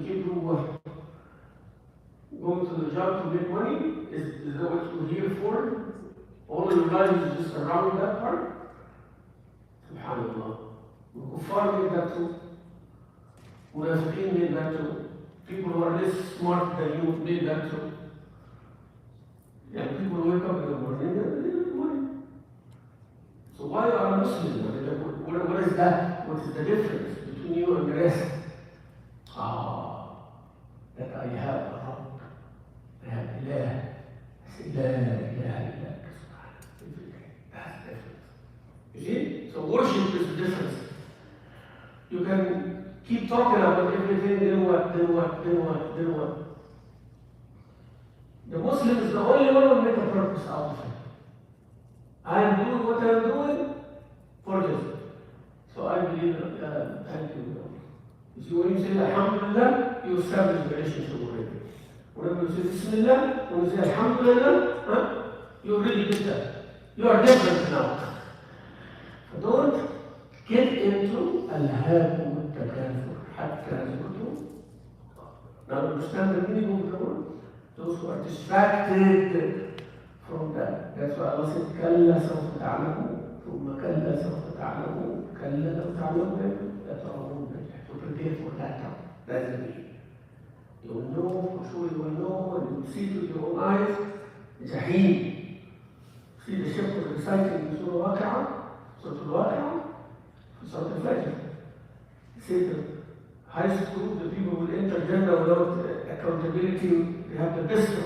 keep going to the job to make money? Is that what you're here for? All your life is just around that part? Subhanallah. Kuffar made that too. Munafiqeen made that too. People who are less smart than you made that too. Yeah, people wake up in the morning and they make money. So why are Muslims? What is that? What is the difference between you and the rest? That I have a Rabb. I have Ilah. I say, La ilaha illa that's the difference. You see? So worship is the difference. You can keep talking about everything, then what? The Muslim is the only one who make a purpose out of it. I am doing what I am doing for this. So I believe that, thank you. You see, when you say Alhamdulillah, you establish the relationship already. Whenever you say Bismillah, when you say Alhamdulillah, you really did that. You are different now. So don't get into Al-Hakum al-Takafur, Hatta Zutu. Now understand the meaning of the word? Those who are distracted from that. That's why Allah said, Kalla sawfa ta'lamu, thumma kalla sawfa ta'lamu, kalla law ta'lamu, that's all. To prepare for that time. That's the meaning. You will know, for sure you will know, and you will see with your own eyes, Jaheen. See the Shaykh was reciting in Surah Al-Waqi'ah, Surah Al-Fajr. He said the high school, the people will enter Jannah without accountability. They have the best of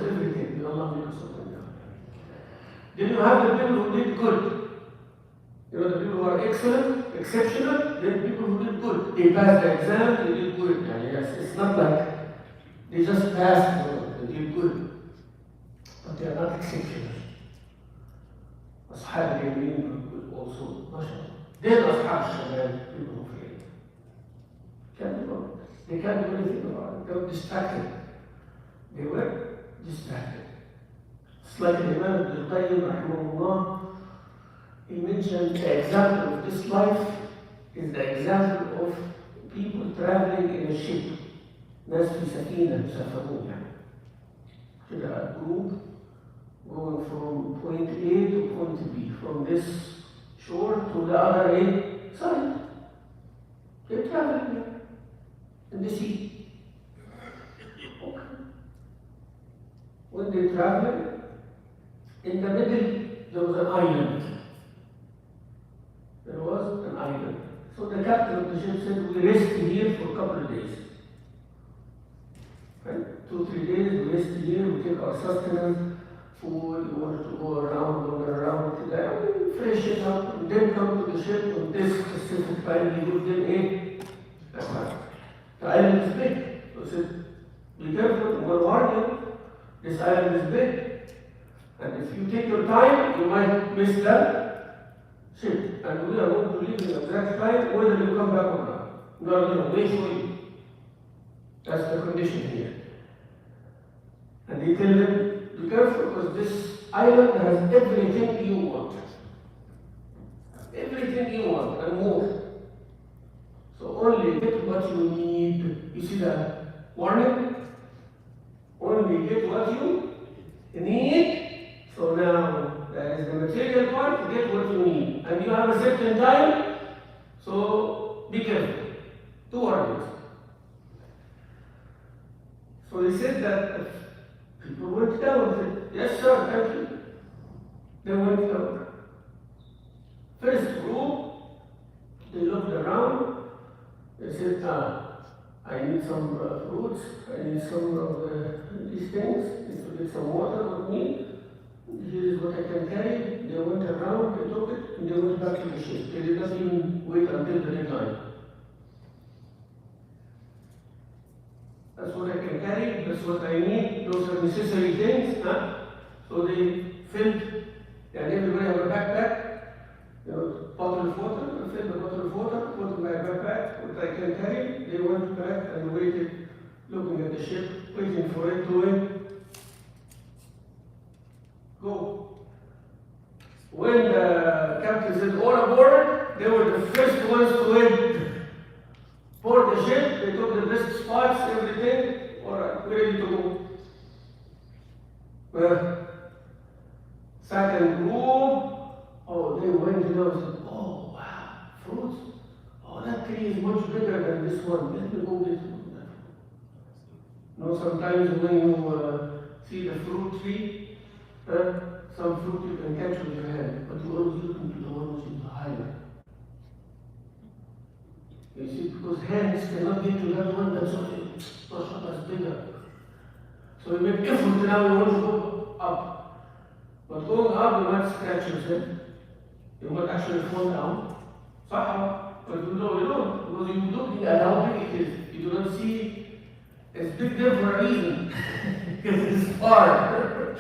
everything. May Allah make us of them. Then you have the people who did good. You know, the people who are excellent, exceptional, then people who did good. They passed the exam, they did good. And yes, it's not like they just passed, they did good. But they are not exceptional. Ashab al-Yamin were good also, mashallah. Then Ashab al-Shamal, people who failed. Can't do it. They can't do anything about it. They were distracted. They were distracted. It's like Imam Ibn Qayyim, rahimahullah, he mentioned the example of this life is the example of people traveling in a ship. ناس في سفينة يسافرون يعني. كده a group going from point A to point B, from this shore to the other side. They're traveling in the sea. Okay. When they travel, in the middle there was an island. There was an island. So the captain of the ship said, we rest here for a couple of days. Right? 2-3 days, we rest here, we take our sustenance, food, we wanted to go around, wander around, freshen up, and then come to the ship on this specific time, we would then eat. That's right. The island is big. So he said, be careful, we're warning, this island is big. And if you take your time, you might miss that ship. And we are going to leave in the exact time whether you come back or not. We are going to wait for you. That's the condition here. And they tell them, be careful because this island has everything you want. Everything you want and more. So only get what you need. You see that warning? Only get what you need. So now, that is the material part, get what you need. And you have a certain time, so be careful. 2 warnings. So he said that people went down and said, yes sir, thank you. They went down. First group, they looked around, they said, I need some fruits, I need some of these things, I need to get some water with me. Here is what I can carry. They went around, they took it, and they went back to the ship. They did not even wait until the deadline. That's what I can carry, that's what I need, those are necessary things. So they filled, and everybody had a backpack, bottle of water, I filled the bottle of water, put in my backpack, what I can carry. They went back and waited, looking at the ship, waiting for it to go. When the captain said, all aboard, they were the first ones to board the ship. They took the best spots, everything. All right, we're ready to go. Well, second group, oh, they went and said, oh, wow, fruits. Oh, that tree is much bigger than this one. Let me go get some of that. You know, sometimes when you see the fruit tree, some fruit you can catch with your hand, but you always look into the one which is higher. You see, because hands cannot get to that one that's only that's bigger. So you make effort now, you want to go up. But going up, you might scratch yourself. You might actually fall down. Somehow, but you know you don't, because you're looking at how big it is. You do not see it's big there for a reason. Because it's far.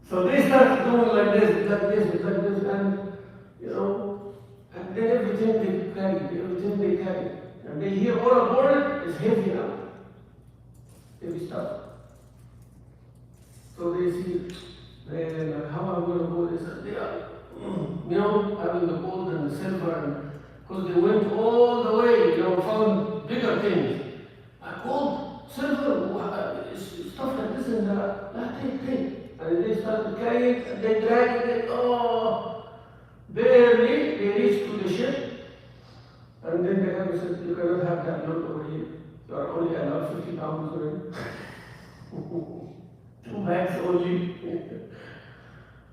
So they started doing like this, and you know, and then everything they carry, and they hear all aboard it is heavy now. Heavy stuff. So they see, man, how am I going to go this? They are, you know, having the gold and the silver, and because they went all the way, you know, found bigger things. Gold, silver, stuff like this and that, take. And they started carrying it, and they dragged it, barely they reached to the ship. And then the captain said, you cannot have that load over here. You are only allowed 50 pounds already. 2 bags only.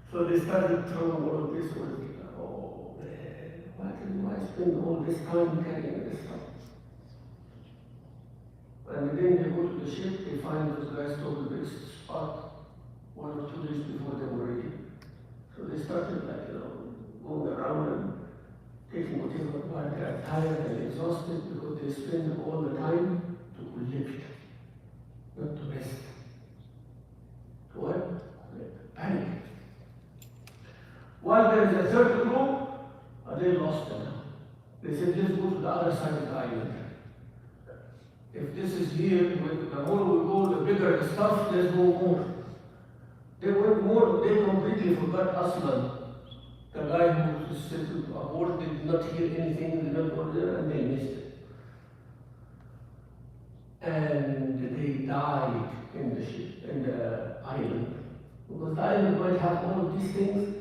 So they started throwing all of this away. Oh man, why spend all this time carrying this stuff? And then they go to the ship, they find those guys told the best spot 1 or 2 days before they were ready. So they started like, you know, going around and taking whatever, while they are tired and exhausted because they spend all the time to collect, not to rest. To what? Panic. While there is a third group, they lost them. They said, let's go to the other side of the island. If this is here, the more we go, the bigger the stuff, let's go more. They went more, they completely forgot Aslan. The guy who was said to abort did not hear anything, did not go there, and they missed it. And they died in the ship, in the island. Because the island might have all of these things,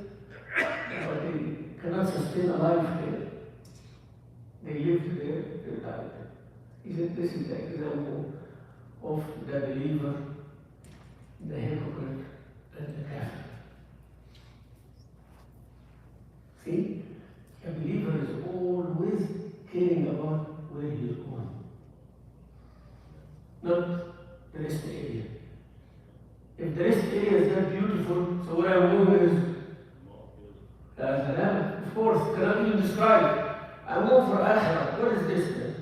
but they cannot sustain a life there. They lived there, they died. He said, this is the example of the believer, the hypocrite, and the kafir. See, a believer is always caring about where he is going, not the rest area. If the rest area is that beautiful, so what I'm doing is, of course, cannot even describe. I'm going for akhirah. What is this then?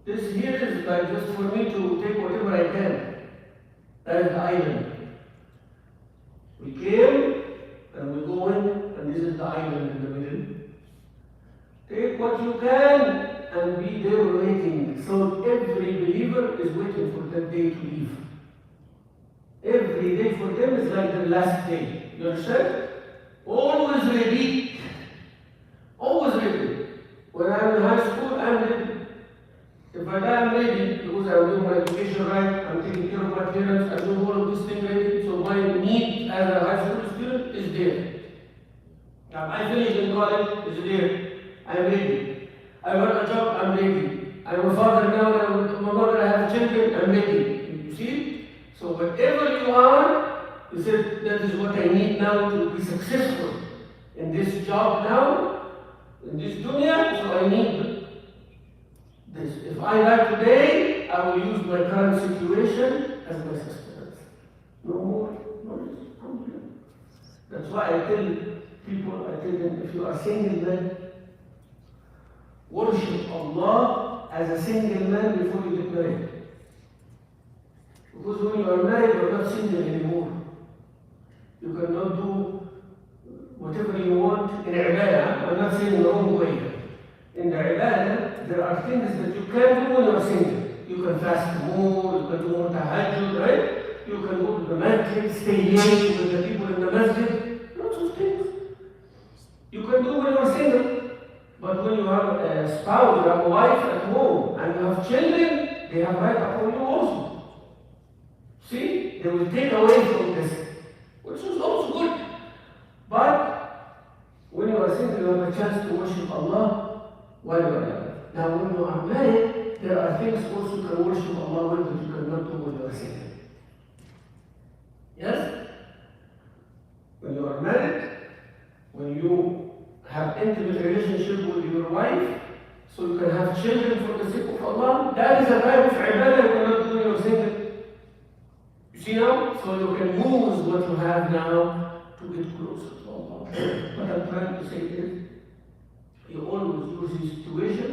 This here is like just for me to take whatever I can. That is the island. We came and we go in, and this is the island in the middle. Take what you can and be there waiting. So every believer is waiting for that day to leave. Every day for them is like the last day. You understand? Always ready. Always ready. When I'm in high school, I'm ready. If I die, I'm ready because I'm doing my education right, I'm taking care of my parents, I'm doing all of this thing ready, so my need as a high school student is there. Now, I finished in college, it's there. I'm ready. I got a job, I'm ready. I'm a father now, my mother, I have children, I'm ready. You see? So whatever you are, you said that is what I need now to be successful in this job now, in this dunya, so I need this. If I die today, I will use my current situation as my sustenance. No more, no less. That's why I tell people, I tell them, if you are single man, worship Allah as a single man before you get married. Because when you are married, you are not single anymore. You cannot do whatever you want in ibadah. I'm not saying the wrong way. In the ibadah, there are things that you can do when you are single. You can fast more, you can do more tahajjud, right? You can go to the masjid, stay late with the people in the masjid. Lots of things. You can do when you are single. But But when you have a spouse, you have a wife at home, and you have children, they have right upon you also. See, they will take away from this, which is also good. But when you are single, you have a chance to worship Allah while you are married. Now, when you are married, there are things also you can worship Allah with that you cannot do when you are single. Yes? When you are married, when you have intimate relationship with your wife, so you can have children for the sake of Allah, that is a type of ibadah you cannot do when you are single. You see now? So you can use what you have now to get closer to Allah. What I'm trying to say is, you always use the situation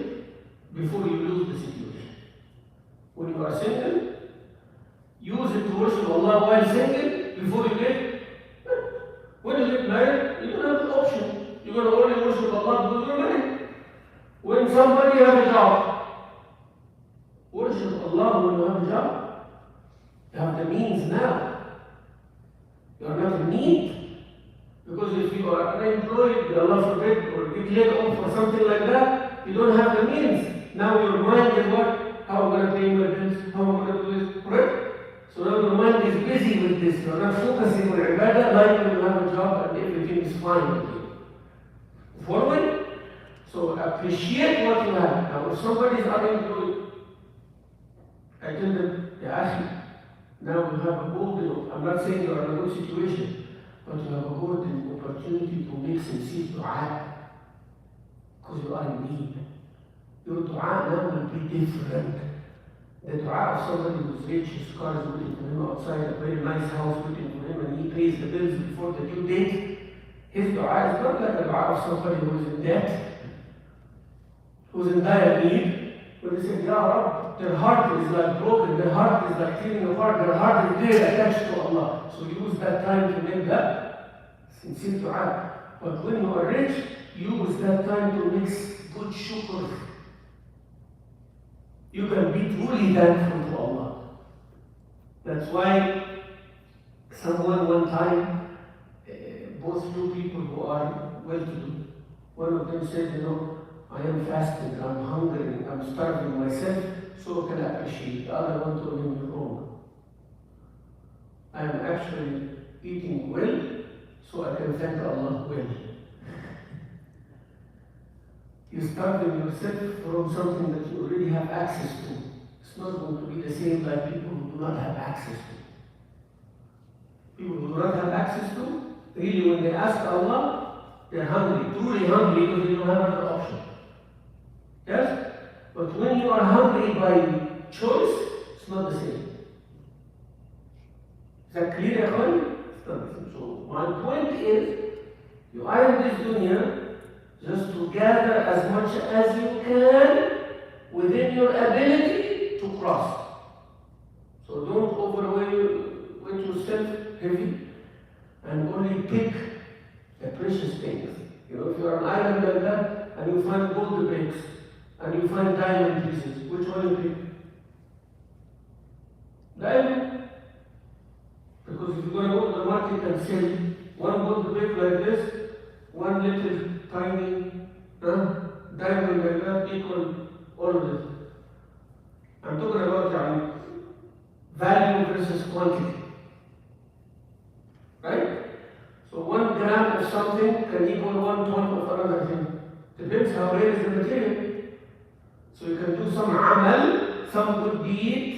before you lose the situation. When you are single, use it to worship Allah while single before you get. When you get married, you don't have the option. You're going to only worship Allah because you're married. When somebody has a job, worship Allah when you have a job. You have the means now. You are not in need. Because if you are unemployed, Allah forbid, or get laid off or something like that, you don't have the means. Now your mind is what? How am I going to pay my bills? How am I going to do this? Correct? So now your mind is busy with this. You are not focusing on ibadah like when you have a job and everything is fine with you. Forward? So appreciate what you have. Now if somebody is unemployed, I tell them, Ya Akhi, now you have a golden, I'm not saying you are in a good situation, but you have a golden opportunity to make sincere dua. Because you are in need. Your dua now will be different. The dua of somebody who's rich, his car is waiting for him outside, a very nice house waiting for him, and he pays the bills before the due date. His dua is not like the dua of somebody who is in debt, who's in dire need. When they say, Ya Rab, their heart is like broken, their heart is like tearing apart, their heart is there attached to Allah. So use that time to make that sincere dua. But when you are rich, use that time to make good shukr. You can be truly thankful to Allah. That's why someone one time, both two people who are well-to-do, one of them said, you know, I am fasting, I'm hungry, I'm starving myself, so can I appreciate. The other one told him, you're wrong. I am actually eating well, so I can thank Allah well. You're starving yourself from something that you already have access to. It's not going to be the same like people who do not have access to. People who do not have access to, really when they ask Allah, they're hungry, truly hungry because they don't have another option. Yes? But when you are hungry by choice, it's not the same. Is that clear, Akhwan? It's not the same. So my point is, you are in this dunya just to gather as much as you can within your ability to cross. So don't overweight yourself heavy and only pick the precious things. You know, if you are an island like that and you find gold bricks and you find diamond pieces, which one you pick? Diamond. Because if you're going to go to the market and sell one gold brick like this, one little tiny diamond like that equal all of this. I'm talking about value versus quantity. Right? So 1 gram of something can equal 1 ton of another thing. Depends how rare is the material. So you can do some amal, some good deed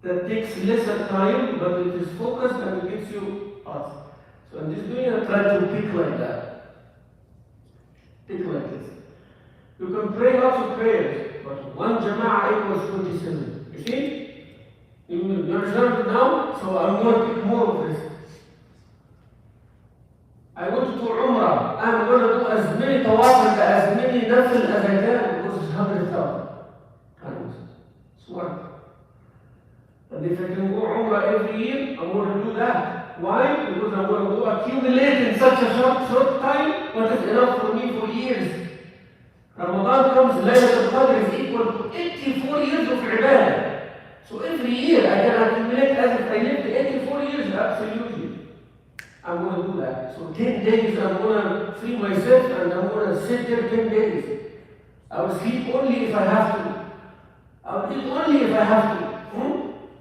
that takes lesser time, but it is focused and it gives you us. So in this dunya, try to pick like that. Pick like this. You can pray lots of prayers, but 1 jama'ah equals 27. You see? You understand it now? So I'm going to pick more of this. I went to Umrah. I'm going to do as many tawaf and as many nafil as I can because it's 100,000 times. It's work. And if I can go Umrah every year, I'm going to do that. Why? Because I'm going to go accumulate in such a short time what is enough for me for years. Ramadan comes, Laylatul Qadr is equal to 84 years of ibadah. So every year I can accumulate as if I lived 84 years, absolutely. I'm going to do that. So 10 days I'm going to free myself and I'm going to sit there 10 days. I will sleep only if I have to. I will eat only if I have to.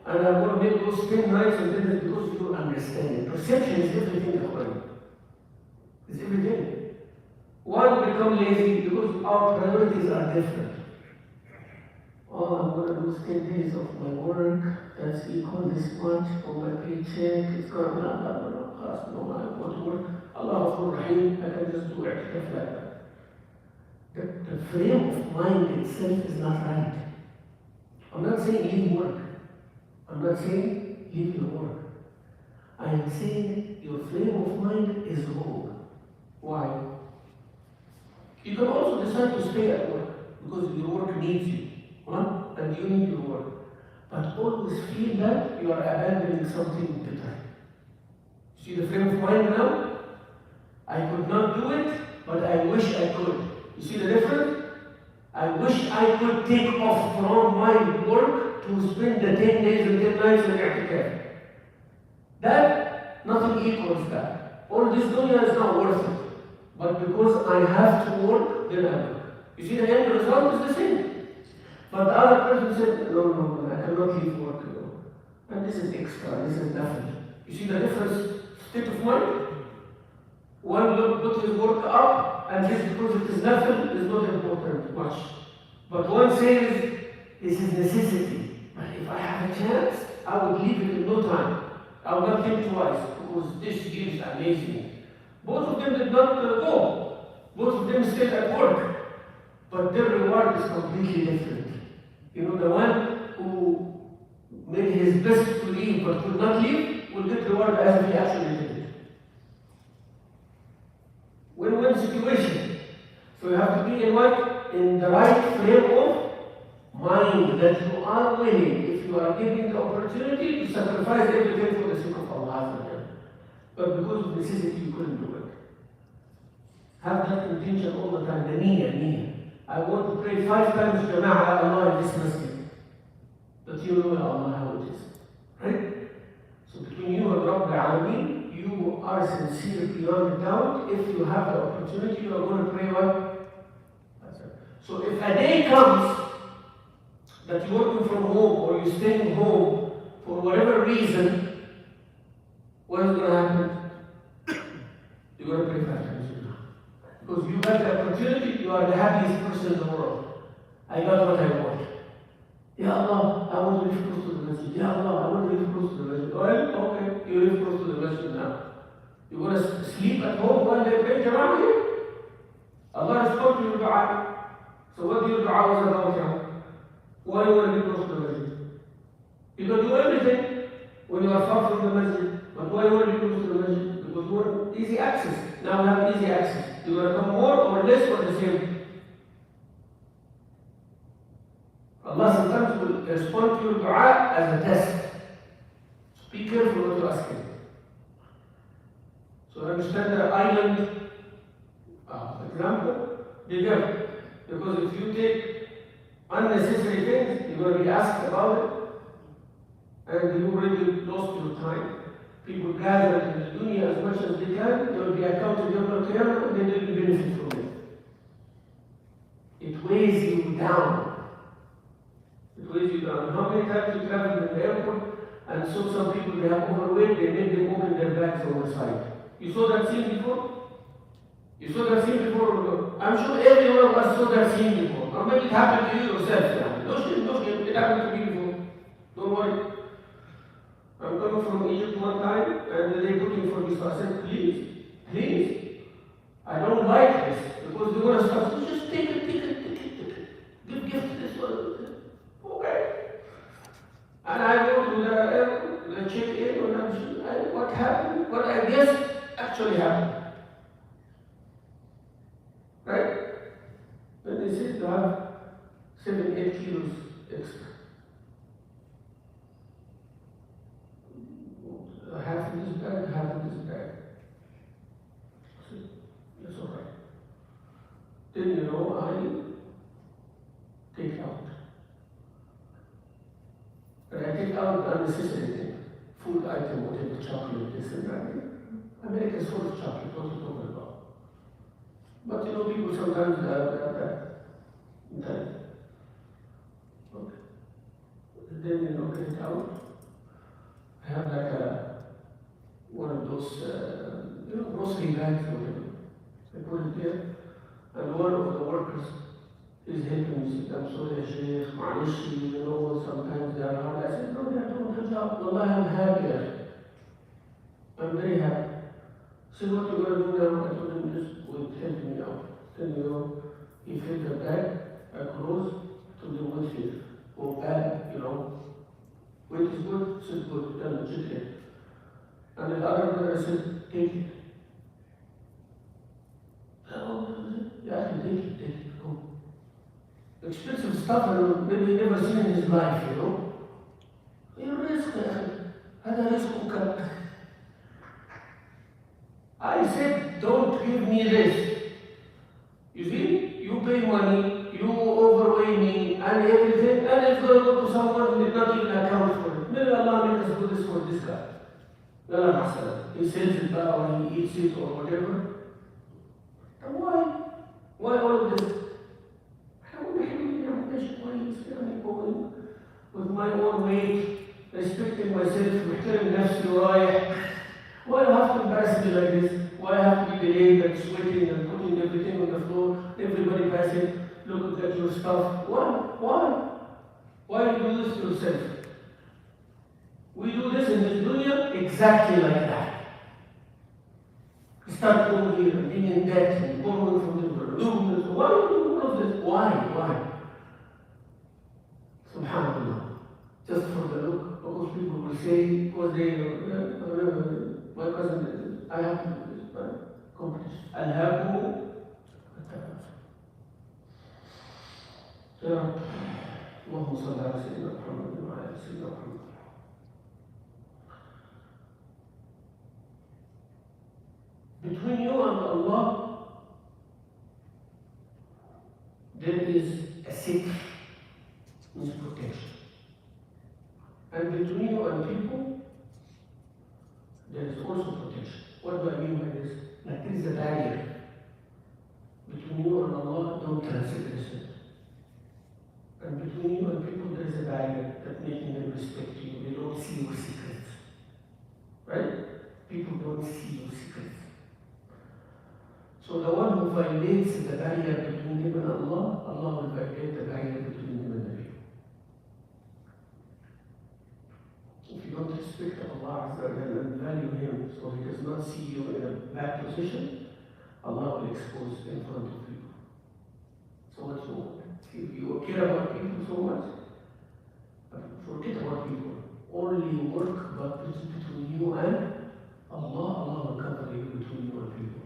And I'm going to make those 10 nights and then because you don't understand it. Perception is everything, Akhwan. It's everything. Why we become lazy? Because our priorities are different. Oh, I'm going to lose 10 days of my work. That's equal this much for my paycheck. It's going to no, I want to work. Allah Rahim, I can just do it like that. The frame of mind itself is not right. I'm not saying leave work. I'm not saying leave your work. I am saying your frame of mind is wrong. Why? You can also decide to stay at work because your work needs you. And you need your work. But always feel that you are abandoning something better. See the frame of mind now? I could not do it, but I wish I could. You see the difference? I wish I could take off from my work to spend the 10 days and 10 nights in i'tikaf. That, nothing equals that. All this dunya is not worth it. But because I have to work, then I work. You see the end result is the same. But the other person said, no, I cannot leave work. And this is extra, this is nothing. You see the difference state of mind? One will put his work up, and just because it is nothing, is not important much. But one says, this is necessity. But if I have a chance, I would leave it in no time. I would not think twice, because this gives amazing. Both of them did not go. Both of them stayed at work. But their reward is completely different. You know, the one who made his best to leave but could not leave will get rewarded as if he actually did it. Win-win situation. So you have to be in the right frame of mind that you are willing, if you are given the opportunity, to sacrifice everything for the sake of Allah. But because of necessity, you couldn't do it. Have that intention all the time, the niyyah. I want to pray 5 times Jama'ah Allah in this masjid. That you know Allah how it is. Right? So between you and Rabb al-Alameen, you are sincere beyond doubt. If you have the opportunity, you are going to pray what? That's it. So if a day comes that you're working from home or you're staying home for whatever reason, what is going to happen? You're going to pray 5 times. Because you got the opportunity, you are the happiest person in the world. I got what I want. Ya Allah, I want to live close to the masjid. Ya Allah, I want to live close to the masjid. Well, okay, you live close to the masjid now. You want to sleep at home while they pray Jama'ah here? Allah responds to your dua. So what your dua was about now? Why you want to be close to the masjid? You can do everything when you are far from the masjid. But why you want to be close to the masjid? Because you want easy access. Now we have easy access. You want to come more or less or the same? Allah sometimes will respond to your dua as a test. So be careful what you ask Him. So understand the island example, be careful. Because if you take unnecessary things, you're going to be asked about it, and you already lost your time. People gather in the dunya as much as they can, they will be accounted Yawm al-Qiyamah, and they will benefit from it. It weighs you down. It weighs you down. How many times you travel in the airport, and so some people, they have overweight, they make them open their bags on the side. You saw that scene before? You saw that scene before? I'm sure every one of us saw that scene before. Or maybe it happened to you yourself. Yeah. No shame, it happened to me before. Don't worry. I'm coming from Egypt one time, and they're looking for me, so I said, please, I don't like this, because they want to start, so just take it, give gift to this one. Okay. And I go to the check-in, and what happened? What I guess actually happened. Right? Then they said to have 7-8 kilos extra. Half in this bag, half in this bag. I said, that's all right. Then I take out. But I take out unnecessary things. Food item, whatever, chocolate, this and that. America's full of chocolate, what are you talking about? But you know, people sometimes that. Okay. Then you know, get it out. I have like one of those, grocery bags or whatever. I put it there, and one of the workers is helping me. He said, I'm sorry, Shaykh, معلش, sometimes they are hard. I said, no, they are doing their job. Wallah, I'm happy. I'm very happy. He said, what you going to do now? I told him, just wait, help me out. Then, he filled the bag, across to the windshield. Go back, Wait is good, sit good, then legit it. And the other brother said, take it. Yeah, take it, go. Expensive stuff, and maybe he never seen in his life, You risk, هذا رزقك. I said, don't give me this. You see, you pay money, you overweigh me, and everything, and it's going to go to someone who did not even account for it. Maybe Allah made us do this for this guy. He sells it or he eats it or whatever. And why? Why all of this? I'm going with my own weight, respecting myself, محترم نفسي ورايح. Why do I have to embarrass me like this? Why I have to be delayed and sweating and putting everything on the floor, everybody passing, look at your stuff? Why? Why do you do this to yourself? We do this in this dunya exactly like that. We start going here and being in debt and borrowing from the world. Why do you do all of this? Why? Subhanallah. Just for the look, because people will say, because my cousin, I have to do this, right? Competition. Al-Habu. يا رب اللهم صل على سيدنا محمد وعلى آل سيدنا محمد. Between you and Allah, there is a sitr, means protection. And between you and people, there is also protection. What do I mean by this? Like there is a barrier between you and Allah, don't transgress it. And between you and people, there is a barrier that making them respect you. They don't see your secrets. Right? People don't see your secrets. So the one who violates the barrier between him and Allah, Allah will violate the barrier between him and the people. If you don't respect Allah and value Him, so He does not see you in a bad position, Allah will expose in front of you. So much more. If you care about people so much, forget about people. Only work but between you and Allah. Allah will cover you between you and people.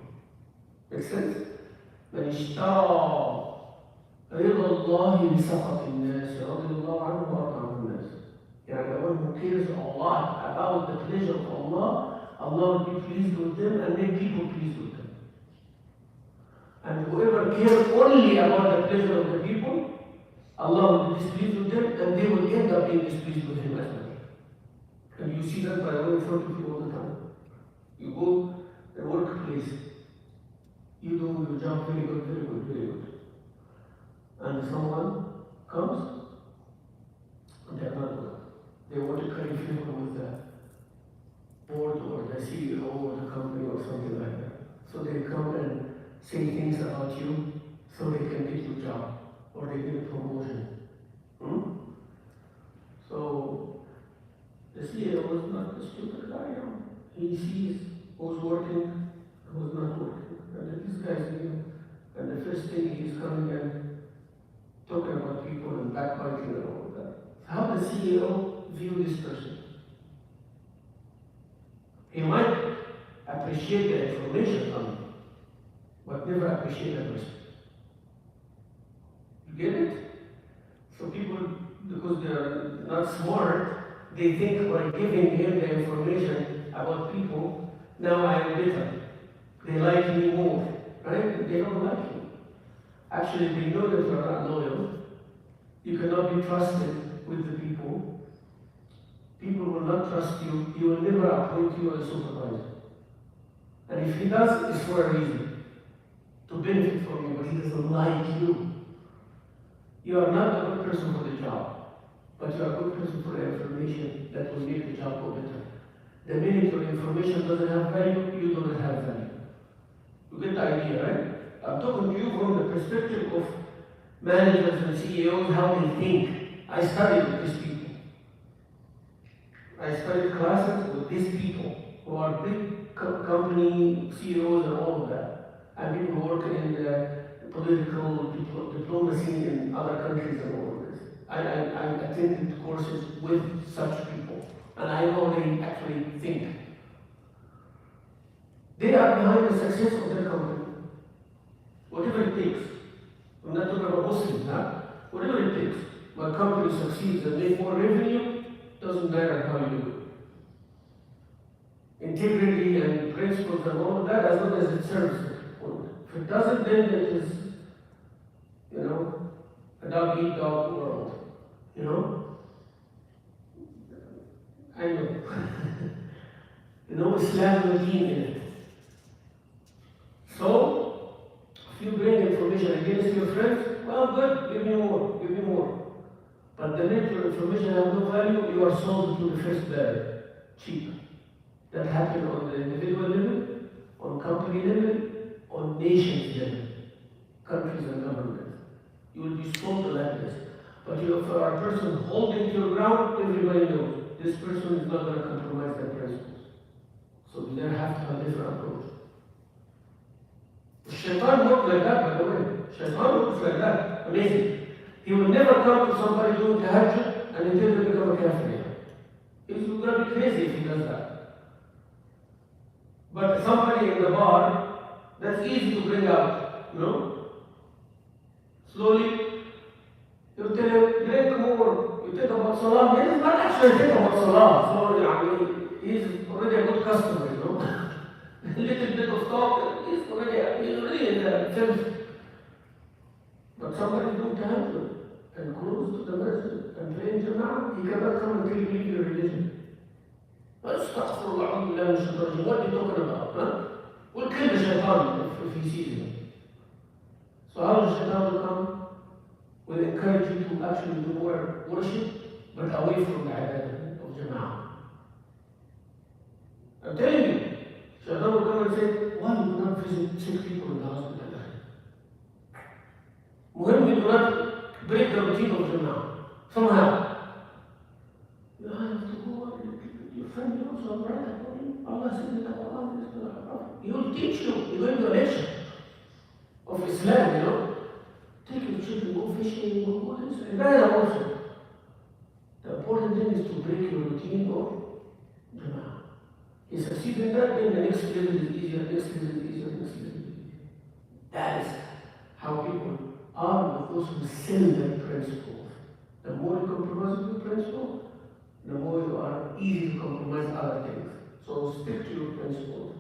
Make sense? من اشترى رضا الله بسخط الناس رضي الله عنه وارضى عنه الناس. يعني the one who cares a lot about the pleasure of Allah, Allah will be pleased with them and make people pleased with them. And whoever cares only about the pleasure of the people, Allah will be displeased with them and they will end up being displeased with Him as well. And you see that by the way in front of you all the time. You go to the workplace, you do your job very good. And someone comes and they are not good. They want to curry favor with the board or the CEO or the company or something like that. So they come and say things about you so they can get your job or they get a promotion. So the CEO is not a stupid guy. He sees who's working and who's not working. And this guy's new. And the first thing he's coming and talking about people and backbiting and all of that. How the CEO view this person? He might appreciate the information from him, but never appreciate the person. You get it? So people, because they are not smart, they think by giving him the information about people, now I am better. They like me more, right? They don't like you. Actually, they know that you are not loyal. You cannot be trusted with the people. People will not trust you. He will never appoint you as a supervisor. And if he does, it's for a reason, to benefit from you, but he doesn't like you. You are not a good person for the job, but you are a good person for the information that will make the job go better. The minute your information doesn't have value, you don't have value. You get the idea, right? I'm talking to you from the perspective of managers and CEOs, how they think. I studied with these people. I studied classes with these people who are big company CEOs and all of that. And people who work in political diplomacy in other countries and all of this. I attended courses with such people, and I know they actually think. They are behind the success of their company. Whatever it takes. I'm not talking about Muslims, huh? Whatever it takes. My company succeeds and make more revenue, doesn't matter how you do it. Integrity and principles and all of that, as long as it serves it. If it doesn't, then it is, a dog-eat-dog world. I know. Islam no deen in it. So, if you bring information against your friends, well, good, give me more. But the minute your information has no value, you are sold to the first barrel, cheap. That happens on the individual level, on company level, on nations level, countries and governments. You will be sold like this. But if you are a person holding your ground, everybody knows this person is not going to compromise their principles. So we then have to have a different approach. Shaitan works like that, by the way. Shaitan works like that. Amazing. He will never come to somebody doing tahajjud and he will become a kafir. He's going to be crazy if he does that. But somebody in the bar, that's easy to bring out, Slowly, you tell him, drink more. You think about salah. He does not actually think about salah. So, he's already a good customer, A little bit of talk, he's already in the sense. But somebody doing tahajjud and close to the masjid and playing jama'ah, he cannot come until you leave your religion. Astaghfirullah, what are you talking about? Huh? We'll kill the shaitan if he sees him. So how does shaitan will come? We'll encourage you to actually do more worship, but away from the ibadah of jama'ah. I'm telling you, shaitan will come and say, why do you not visit sick people in the hospital? When we do not break the routine of jama'ah, somehow, you have to go, your friend also, brother, Allah said in the Quran, he will teach you, he will give you a lecture of Islam, Take your children, go fishing, go what is it? Ibadah also. The important thing is to break your routine of jama'ah. You succeed in that, then the next level is easier, next level is easier, next level is easier. That is how people are those who sell their principles. The more you compromise with your principle, the more you are easy to compromise other things. So stick to your principles.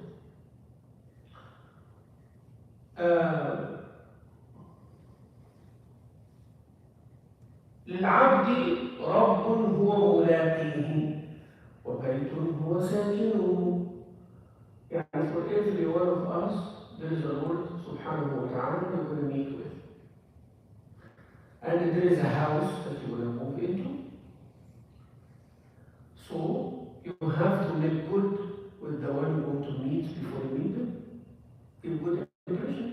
للعبد رب هو ملاقيه وبيت هو ساكنه. يعني for every one of us there is a Lord subhanahu wa ta'ala you're going to meet with. And there is a house that you're going to move into. So you have to make good with the one you want to meet before you meet them. Give good impression.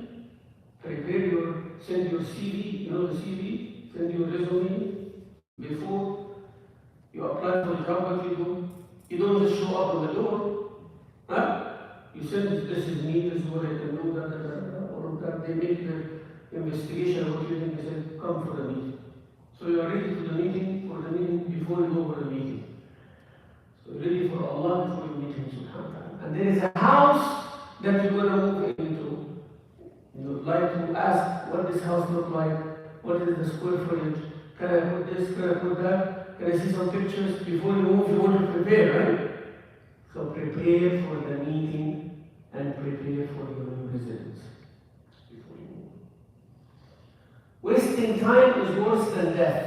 Send your CV, the CV, send your resume before you apply for the job. What you do, you don't just show up on the door. Huh? You send this is me, this is what I can do, all of that. They make the investigation of what you think. They say, come for the meeting. So you are ready for the meeting before you go for the meeting. So you're ready for Allah before you meet Him, subhanahu wa ta'ala. And there is a house that you're going to move into. You would like to ask what this house looks like, what is the square footage, can I put this, can I put that, can I see some pictures? Before you move, you want to prepare, right? So prepare for the meeting and prepare for your new residence before you move. Wasting time is worse than death.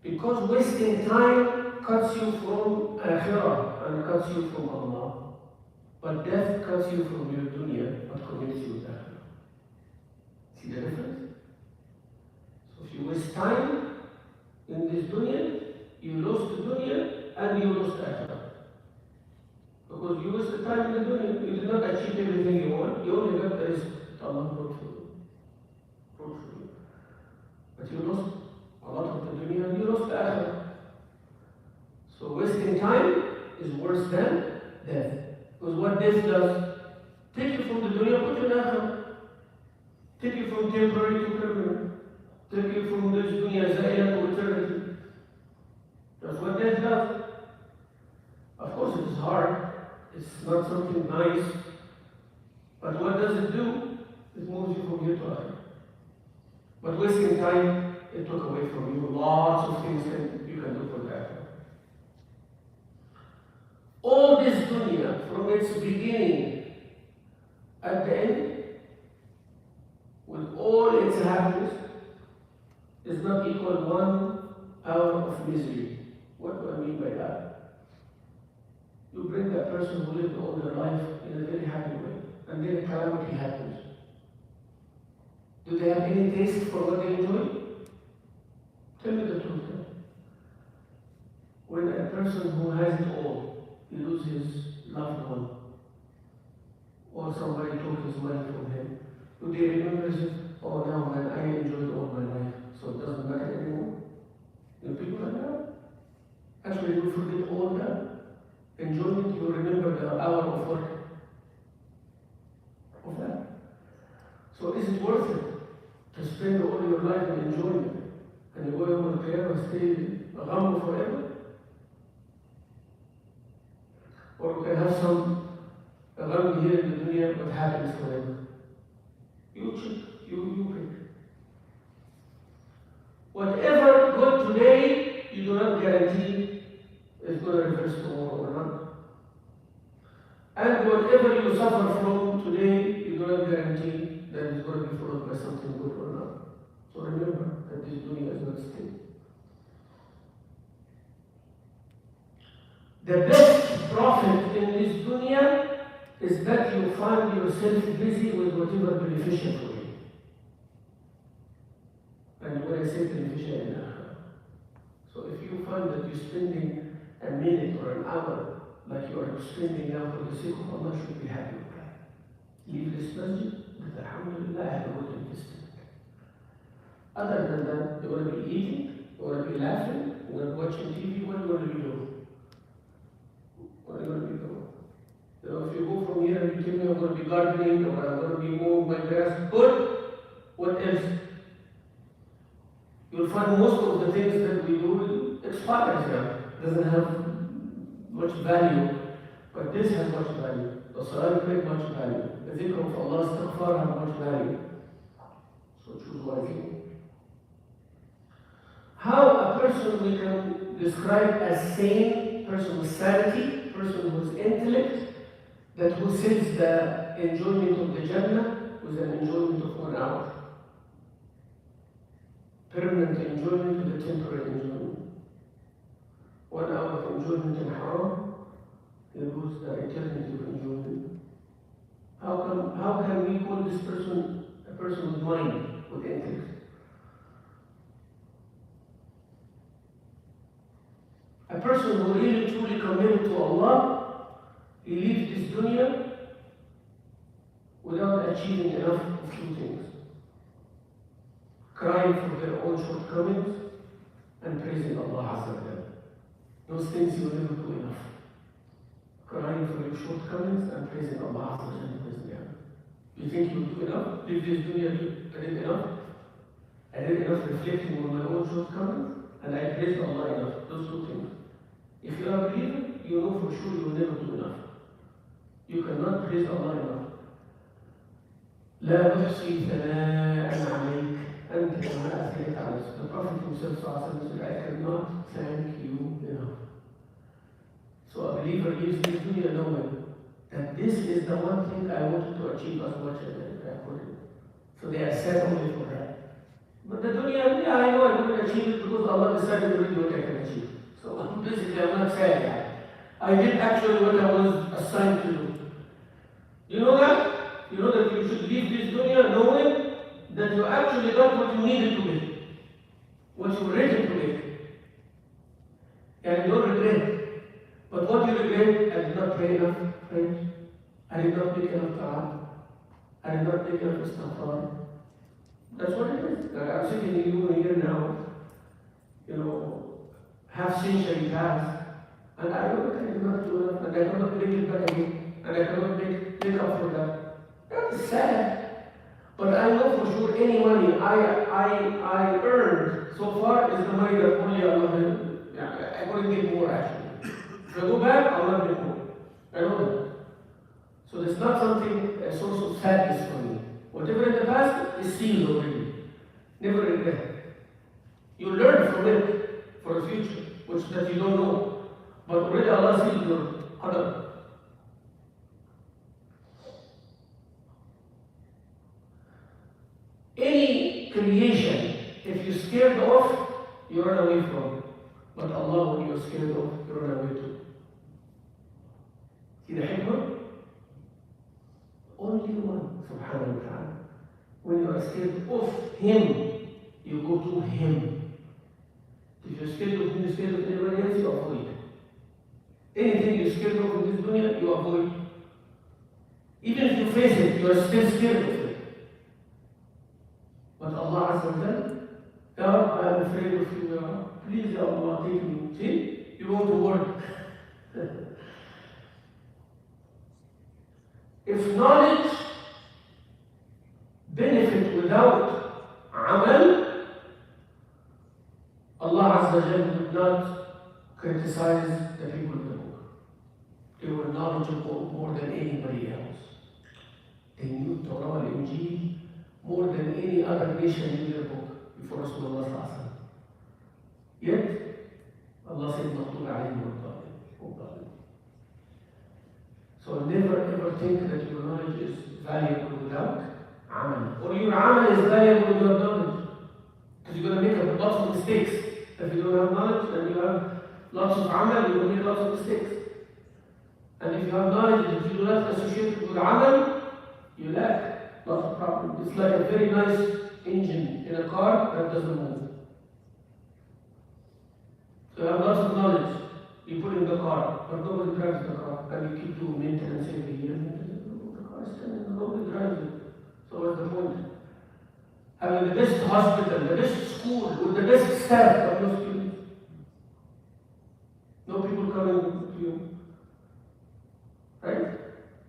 Because wasting time cuts you from Akhirah and cuts you from Allah. But death cuts you from your dunya, but connects you with Akhirah. See the difference? So if you waste time in this dunya, you lost the dunya and you lost Akhirah. Because you wasted time in the dunya, you did not achieve everything you want, you only got the risk that Allah brought for you. But you lost a lot of the dunya and you lost the Akhirah. So wasting time is worse than death. Because what death does, take you from the dunya, put you in Akhirah. Take you from temporary to permanent. Take you from this dunya za'ila to eternity. That's what death does. Of course it is hard. It's not something nice. But what does it do? It moves you from here to Akhirah. But wasting time, it took away from you lots of things that you can do for the Akhirah. All this dunya, from its beginning at the end, with all its happiness, is not equal 1 hour of misery. What do I mean by that? You bring that person who lived all their life in a very happy way, and then a calamity happens. Do they have any taste for what they enjoy? Tell me the truth. When a person who has it all, he loses loved one, or somebody took his money from him, do they remember and say, oh no man, I enjoyed all my life, so it doesn't matter anymore? You know, people like that. Actually, you forget all that. Enjoyment, you remember the hour of work of that. So is it worth it to spend all your life in enjoyment and you go over there and stay around forever? Or you can have some around here in the dunya but happiness forever. You choose, you pick. Whatever good today, you do not guarantee is going to reverse tomorrow or not. And whatever you suffer from today, you do not guarantee that it's going to be followed by something good or not. So remember that this dunya is not stable. The best profit in this dunya is that you find yourself busy with whatever beneficial for you. And when I say beneficial in Akhirah, so if you find that you're spending a minute or an hour like you are spending now for the sake of Allah, should be happy with that. Leave this masjid with alhamdulillah, I have a good investment. Other than that, you want to be eating, you want to be laughing, you want to be watching TV, what do you want to be doing? What are you going to be doing? You know, if you go from here and you tell me I'm going to be gardening or I'm going to be mowing my grass, good. What else? You'll find most of the things that we do expires now. Doesn't have much value, but this has much value. The salah has much value. The dhikr of Allah, istighfar have much value. So choose wisely. How a person we can describe as sane, person with sanity, person whose intellect, that who sees the enjoyment of the Jannah with an enjoyment of 1 hour. Permanent enjoyment with a temporary enjoyment. 1 hour of enjoyment in haram, he loses the eternity of enjoyment. How can we call this person a person with mind, with intellect? A person who really truly committed to Allah, he leaves this dunya without achieving enough of 2 things. Crying for their own shortcomings and praising Allah Azza wa Jalla. Those things you will never do enough. Crying for your shortcomings and praising Allah Azza wa Jalla. You think you will do enough? Leave this dunya, I did enough? I did enough reflecting on my own shortcomings and I praised Allah enough. Those 2 things. If you are a believer, you know for sure you will never do enough. You cannot praise Allah enough. لا نحصي ثناء عليك أنت كما أثنيت على نفسك. The Prophet himself said, I cannot thank you enough. So a believer leaves this dunya knowing that this is the one thing I wanted to achieve as much as I could. So they are sad only for that. But the dunya, yeah, I know I couldn't achieve it because Allah decided already what I can achieve. So So basically, I'm not sad. Yeah. I did actually what I was assigned to do. You know that? You know that you should leave this dunya knowing that you actually got what you needed to get, what you were ready to get. And you don't regret. But what you regret, I did not pray enough, right? I did not make enough time. I did not make enough istighfar. That's what it is. I'm sitting you here now, half century past, and I know that I did not do enough, and I cannot make it back again, and I cannot make up for that. That's sad. But I know for sure any money I earned so far is the money that only Allah will. I couldn't get more actually. If I go back, I'll not get more. I know that. So it's not something, a source of sadness for me. Whatever in the past is sealed already. Never regret. You learn from it for the future, which that you don't know. But already Allah sealed your qadar. Any creation, if you're scared of, you run away from. But Allah, when you're scared of, you run away to. See the hikmah? Only one, subhanahu wa ta'ala. When you are scared of Him, you go to Him. If you're scared of Him, you're scared of anybody else, you avoid. Anything you're scared of in this dunya, you avoid. Even if you face it, you are still scared of it. But Allah Azza wa Jalla, Ya Rab, I am afraid of you, Ya Rab. Please, Ya Allah, take me. See? You want to work. If knowledge benefit without amal, Allah Azza wa Jalla would not criticize the people of the book. They were knowledgeable more than anybody else. They knew Torah and Injil more than any other nation in their book before Rasulullah sallallahu alaihi wasallam. Yet, Allah said, Mahmoud alayhi wa. So never ever think that your knowledge is valuable without amal. Or your amal is valuable without knowledge. Because you're going to make lots of mistakes. If you don't have knowledge, then you have lots of amal, you will make lots of mistakes. And if you have knowledge that you do not associate it with amal, you lack lots of problems. It's like a very nice engine in a car that doesn't move. So you have lots of knowledge. You put in the car, but nobody drives the car, and you keep doing maintenance every year. The car is standing, nobody drives it. So what's the point? Having the best hospital, the best school, with the best staff, but no students. No people coming to you. Right?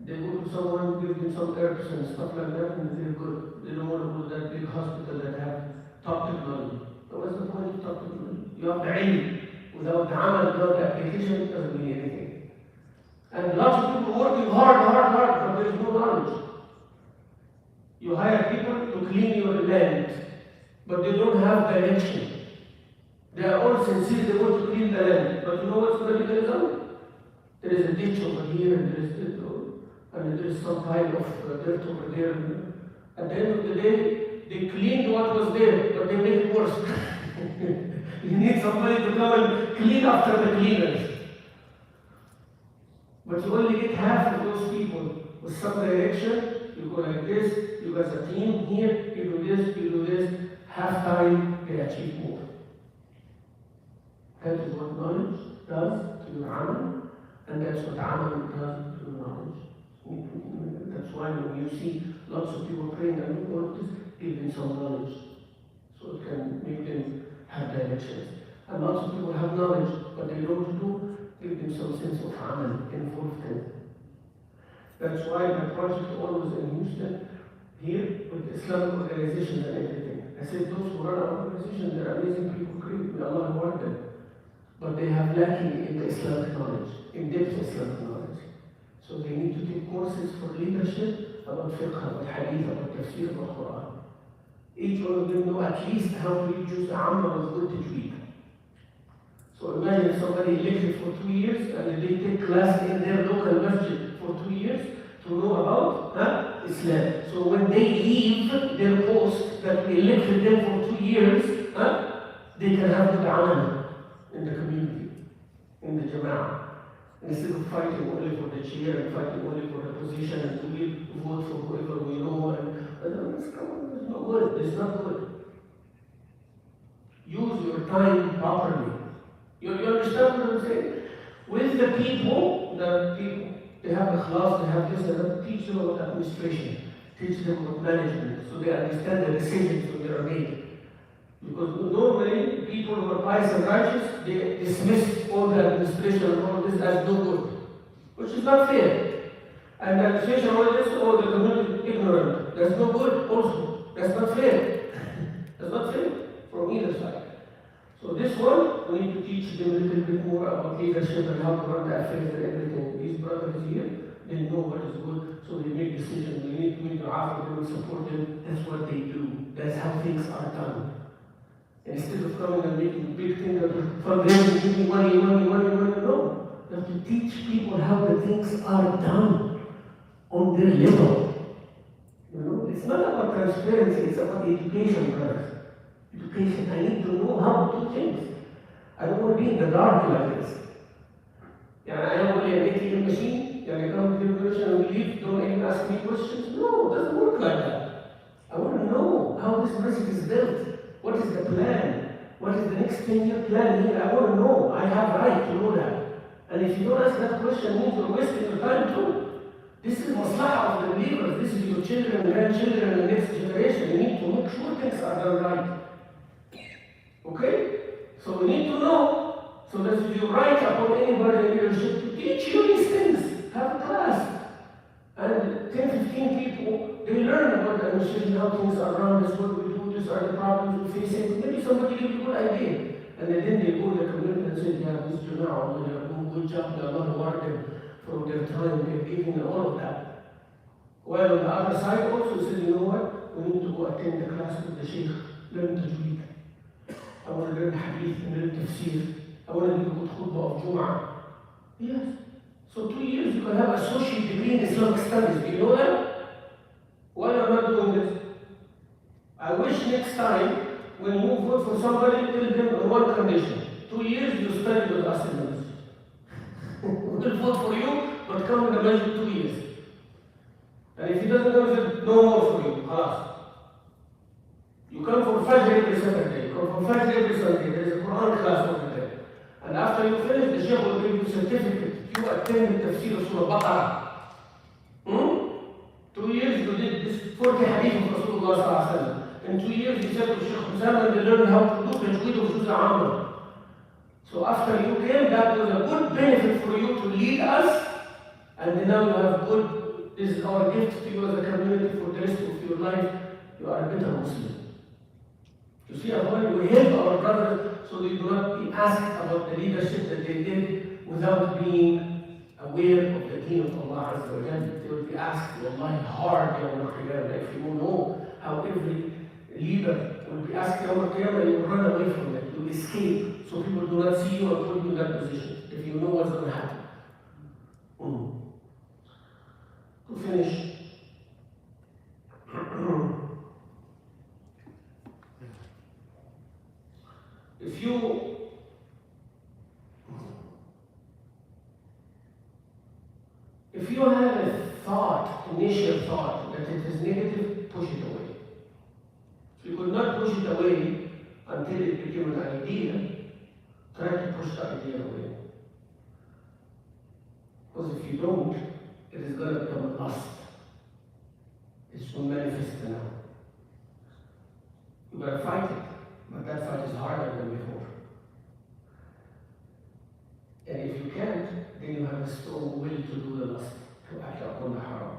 They go to someone, give them some herbs and stuff like that, and they're good. They don't want to go to that big hospital that have top technology. So what's the point of top technology? You have the ilm. Without the amal, without the application, it doesn't mean anything. And lots of people working hard, but there is no knowledge. You hire people to clean your land, but they don't have direction. They are all sincere, they want to clean the land. But you know what's going to be the result? There is a ditch over here, and there is some pile of dirt over there. At the end of the day, they cleaned what was there, but they made it worse. You need somebody to come and clean after the cleaners. But you only get half of those people with some direction. You go like this, you got a team here, you do this, half time they achieve more. That is what knowledge does to your amal, and that's what amal does to your knowledge. That's why when you see lots of people praying, and you want to give them some knowledge, so it can make them have directions. And lots of people have knowledge, but they don't do, give them some sense of amal, involve them. That's why my project always in Houston, here, with Islamic organizations and everything. I said, those who run our organizations, they're amazing people, great, may Allah reward them. But they have lacking in the Islamic knowledge, in-depth Islamic knowledge. So they need to take courses for leadership about fiqh, about hadith, about tafsir, about Quran. Each one of them know at least how to use the amma with good tajweed. So imagine somebody elected for 2 years and they take class in their local masjid for 2 years to know about Islam. So when they leave their post that we elected them for 2 years, they can have good amal in the community. in the Jama'ah. Instead of fighting only for the chair and fighting only for the position and to vote for whoever we know it's not good. It's not good. Use your time properly. You understand what I'm saying? With the people, they have the class, they have this, and that. Teach them about administration, teach them about management, so they understand the decisions when they are made. Because normally, people who are pious and righteous, they dismiss all the administration and all this as no good, which is not fair. And the administration all this, oh, the community ignorant. That's no good also. That's not fair. That's not fair from either side. So this one, we need to teach them a little bit more about leadership and how to run the affairs and everything. These brothers here, they know what is good, so they make decisions. We need to offer them and support them. That's what they do. That's how things are done. Instead of coming and making big things from them, giving money, no. You have to teach people how the things are done on their level. You know, it's not about transparency, it's about education, brothers. Education. I need to know how to do things. I don't want to be in the dark like this. I don't want to be an ATM machine. I come to your question and leave, don't even ask me questions. No, it doesn't work like that. I want to know how this message is built. What is the plan? What is the next 10-year plan here? I want to know. I have right to know that. And if you don't ask that question, it means you're wasting your time too. This is maslahah of the believers. This is your children and grandchildren and the next generation. You need to make sure things are done right. Okay? So we need to know. So that if you write upon anybody in leadership to teach you these things, have a class. And 10, 15 people, they learn about the administration, how things are run, this is what we do, these are the problems we face. Maybe somebody gives you a good idea. And then they go to the community and say, yeah, this Jama'ah, they are doing a good job, they are not rewarded for their time, they're giving and all of that. While on the other side also said, you know what, we need to go attend the class with the Shaykh, learn Tajweed. I want to learn Hadith and learn Tafsir. I want to do a good khutbah of Jum'ah. Yes. So 2 years you can have an associate degree in Islamic studies. Do you know that? Why am I not doing this? I wish next time when you vote for somebody, tell them on one condition. 2 years you study with us in the masjid. We'll vote for you, but come in the masjid 2 years. And if he doesn't come, say, no more for you. Halas. You come for Fajr every Saturday, you come for Fajr every Sunday, there is a Quran class over there. And after you finish, the Shaykh will give you a certificate. You attend the Tafsir of Surah Baqarah. 2 years you did this 40 hadith of Rasulullah sallallahu alaihi wasallam. In 2 years you said to Shaykh Husam and they learned how to do Tajweed of Juz Amr. So after you came, that was a good benefit for you to lead us. And now you have good, this is our gift to you as a community for the rest of your life. You are a better Muslim. You see, we help our brothers so they do not be asked about the leadership that they did without being aware of the deen of Allah Azza wa Jalla. They will be asked, wallahi, hard Yawm al-Qiyamah. If you know how every leader will be asked Yawm al-Qiyamah, you will run away from it, you will escape, so people do not see you or put you in that position, if you know what's going to happen. To finish, if you have a thought, initial thought, that it is negative, push it away. If you could not push it away until it became an idea, try to push the idea away. Because if you don't, it is going to become a lust. It's going to manifest now. You got to fight it, but that fight is harder than before. And if you can't, then you have a strong will to do the lust, to act upon the haram.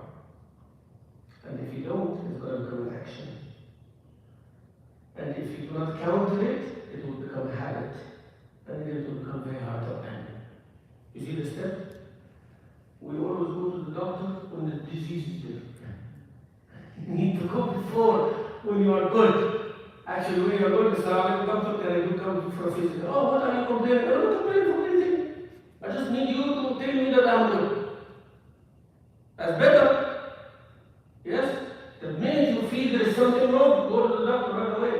And if you don't, it's going to become an action. And if you do not counter it, it will become a habit. And then it will become very hard to abandon. You see the step? We always go to the doctor when the disease is there. You need to go before when you are good. Actually, when you are good, Assalamu alaikum, doctor, can I do come for a physical? Oh, what are you complaining? I'm not complaining for anything. I just need you to tell me that I'm good. That's better. Yes? The minute you feel there is something wrong, go to the doctor right away.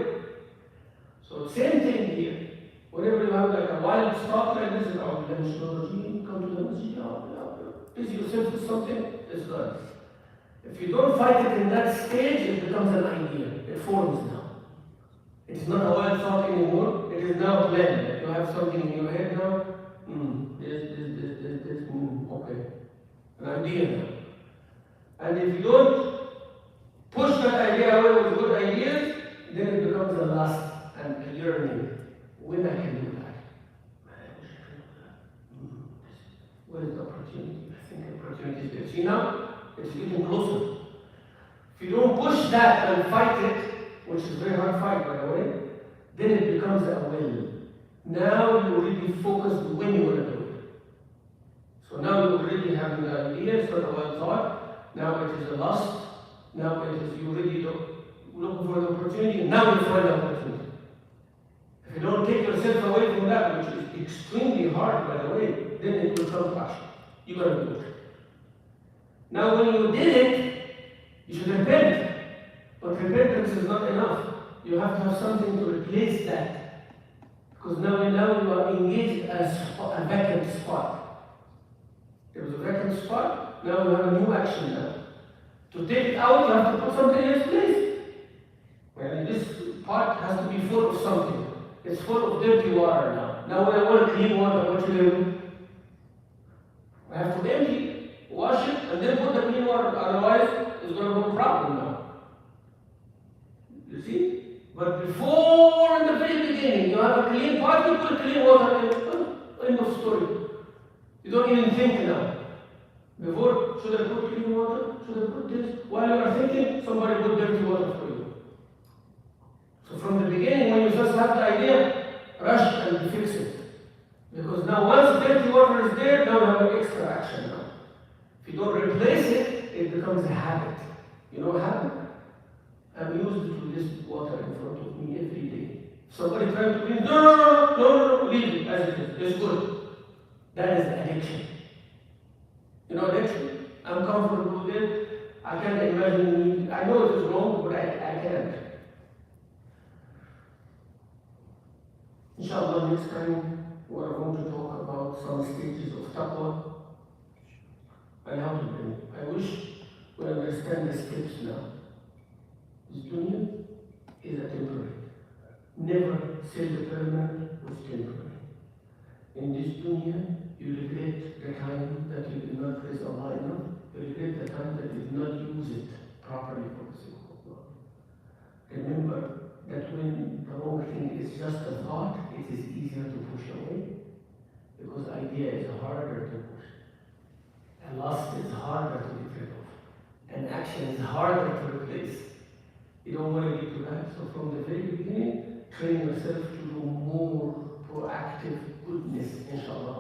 So same thing here. Whenever you have like a wild might start like this, come to the masjid, busy yourself with something, it's done. If you don't fight it in that stage, it becomes an idea. It forms now. It's not a wild thought anymore. It is now planned. You have something in your head now. This. Okay. An idea now. And if you don't push that idea away with good ideas, then it becomes a lust and a yearning. When I can do that? Man, I wish I could do that. Where is the opportunity? I think the opportunity is there. See now? It's getting closer. If you don't push that and fight it, which is a very hard fight by the way, then it becomes a will. Now you really focus when you want to do it. So now you already have the idea, it's not a wild thought. Now it is a lust. Now it is you really looking for the opportunity. Now you find the opportunity. If you don't take yourself away from that, which is extremely hard by the way, then it will come to action. You gotta do it. Now when you did it, you should repent. But repentance is not enough. You have to have something to replace that. Because now you are engaged as a vacant spot. There was a vacant spot, now you have a new action now. To take it out, you have to put something in its place. Well, this pot has to be full of something. It's full of dirty water now. Now when I want clean water, what should I do? I have to empty, wash it, and then put the clean water. Otherwise, it's going to be a problem now. You see? But before, in the very beginning, you have a clean pot, you put clean water in. End of story. You don't even think now. Before, should I put clean water? Should I put this? While you are thinking, somebody put dirty water for you. So from the beginning, when you just have the idea, rush and fix it. Because now once dirty water is there, now you have an extra action now. If you don't replace it, it becomes a habit. You know what habit? I'm used to this water in front of me every day. Somebody trying to clean, no, leave it as it is. It's good. That is addiction. You know addiction? I'm comfortable with it. I can't imagine me. I know it is wrong, but I can't. Inshallah, next time we're going to talk about some stages of taqwa and how to bring it. I wish we understand the steps now. This dunya is a temporary. Never sell the permanent with temporary. In this dunya, you regret the time that you did not praise Allah enough. You regret the time that you did not use it properly for the sake of Allah. Remember that when the wrong thing is just a thought, it is easier to push away because idea is harder to push. And lust is harder to get rid of. And action is harder to replace. You don't want to get to that. So from the very beginning, train yourself to do more proactive goodness, inshallah.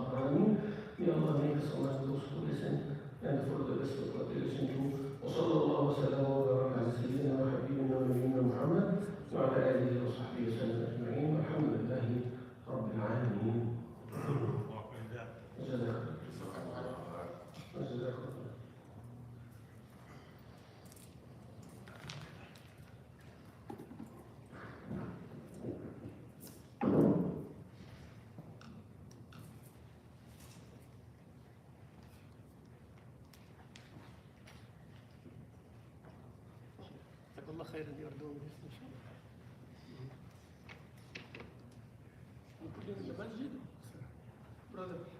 May Allah make us all those who listen and for the rest of what they listen to. وصلى الله وسلم وبارك على سيدنا وحبيبنا ونبينا محمد وعلى آله وصحبه وسلم أجمعين والحمد لله رب العالمين. جزاك الله. الله خير يردون ان شاء الله. المسجد. Brother.